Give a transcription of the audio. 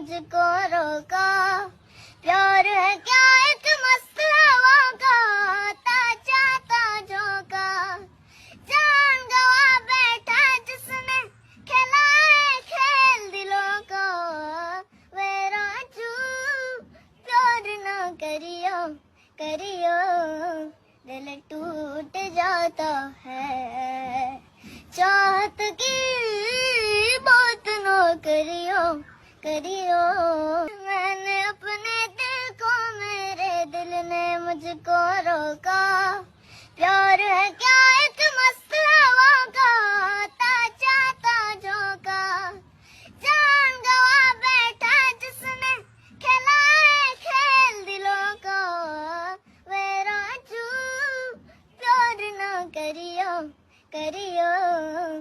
मुझको रोका। प्यार है क्या एक मस्त हवा का, ताजा ताजों का। जान गवा बैठा जिसने खिलाए खेल दिलों को। वे राजू प्यार ना करियो करियो, दिल टूट जाता है। चाहत की बात ना करियो करियो। मैंने अपने दिल को, मेरे दिल ने मुझको रोका। प्यार है क्या एक मस्त हवा का, ताजा ताजों का। जान गवा बैठा जिसने खिलाए खेल दिलों को। वे राजू प्यार ना करियो करियो।